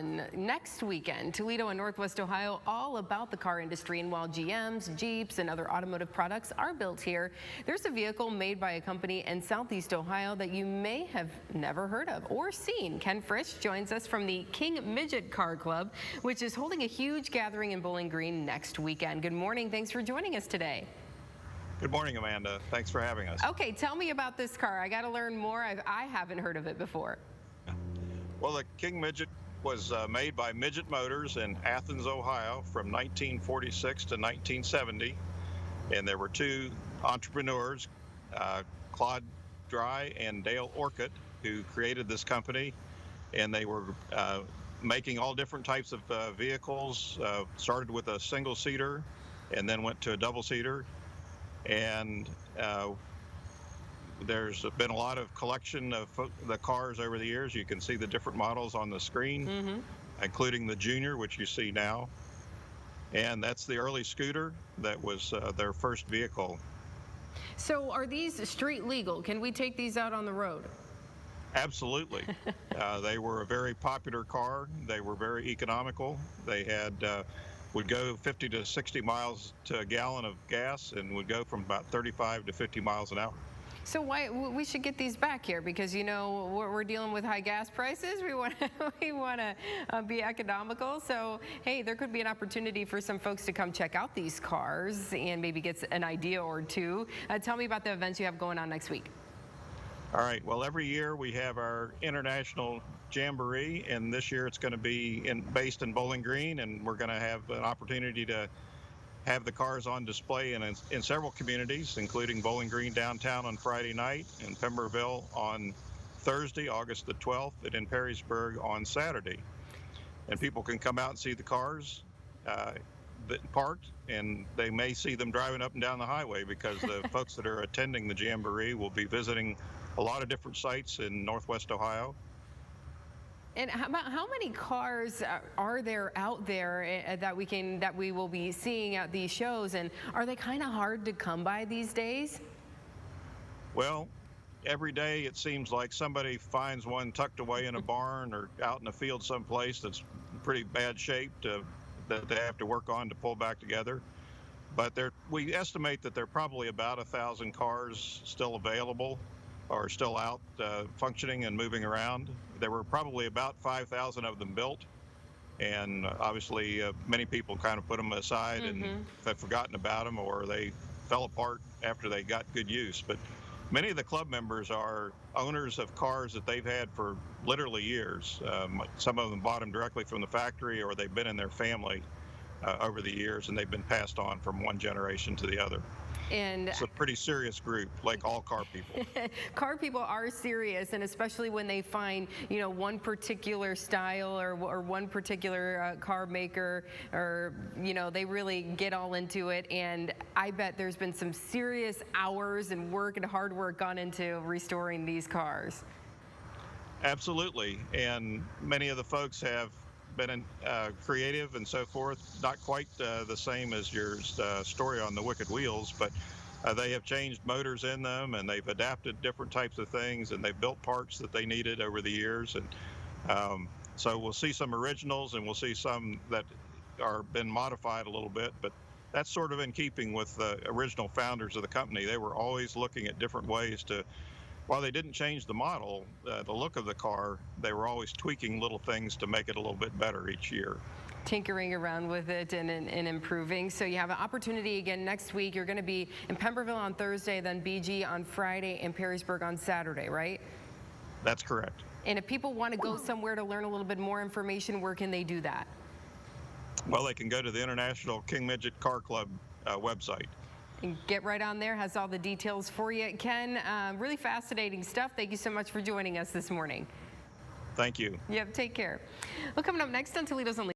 fun next weekend. Toledo and Northwest Ohio, all about the car industry. And while GMs, Jeeps, and other automotive products are built here, there's a vehicle made by a company in Southeast Ohio that you may have never heard of or seen. Ken Frisch joins us from the King Midget Car Club, which is holding a huge gathering in Bowling Green next weekend. Good morning. Thanks for joining us today. Good morning, Amanda. Thanks for having us. Okay, tell me about this car. I got to learn more. I haven't heard of it before. Well, the King Midget was made by Midget Motors in Athens, Ohio from 1946 to 1970. And there were two entrepreneurs, Claude Dry and Dale Orcutt, who created this company. And they were making all different types of vehicles, started with a single-seater and then went to a double-seater. And there's been a lot of collection of the cars over the years. You can see the different models on the screen, including the Junior, which you see now. And that's the early scooter that was their first vehicle. So are these street legal? Can we take these out on the road? Absolutely. They were a very popular car. They were very economical. They had would go 50 to 60 miles to a gallon of gas and would go from about 35 to 50 miles an hour. So why we should get these back here, because you know we're dealing with high gas prices. We want to be economical. So hey, there could be an opportunity for some folks to come check out these cars and maybe get an idea or two. Tell me about the events you have going on next week. All right. Well, every year we have our international Jamboree, and this year it's going to be based in Bowling Green, and we're going to have an opportunity to have the cars on display in several communities, including Bowling Green downtown on Friday night, and Pemberville on Thursday, August the 12th, and in Perrysburg on Saturday. And people can come out and see the cars parked, and they may see them driving up and down the highway, because the folks that are attending the Jamboree will be visiting a lot of different sites in Northwest Ohio. And how many cars are there out there that we will be seeing at these shows, and are they kind of hard to come by these days? Well, every day it seems like somebody finds one tucked away in a barn or out in a field someplace that's in pretty bad shape that they have to work on to pull back together. But we estimate that there are probably about 1,000 cars still available or still out functioning and moving around. There were probably about 5,000 of them built, and obviously many people kind of put them aside and have forgotten about them, or they fell apart after they got good use. But many of the club members are owners of cars that they've had for literally years. Some of them bought them directly from the factory, or they've been in their family over the years, and they've been passed on from one generation to the other. And it's a pretty serious group, like all car people. Car people are serious, and especially when they find, you know, one particular style or one particular car maker, or, you know, they really get all into it. And I bet there's been some serious hours and work and hard work gone into restoring these cars. Absolutely. And many of the folks have been creative and so forth, not quite the same as your story on the Wicked Wheels, but they have changed motors in them, and they've adapted different types of things, and they've built parts that they needed over the years. And so we'll see some originals, and we'll see some that are been modified a little bit, but that's sort of in keeping with the original founders of the company. They were always looking at different ways to, while they didn't change the model, the look of the car, they were always tweaking little things to make it a little bit better each year. Tinkering around with it and improving. So you have an opportunity again next week. You're going to be in Pemberville on Thursday, then BG on Friday, and Perrysburg on Saturday, right? That's correct. And if people want to go somewhere to learn a little bit more information, where can they do that? Well, they can go to the International King Midget Car Club website. And get right on there, has all the details for you. Ken, really fascinating stuff. Thank you so much for joining us this morning. Thank you. Yep, take care. Well, coming up next on Toledo's Only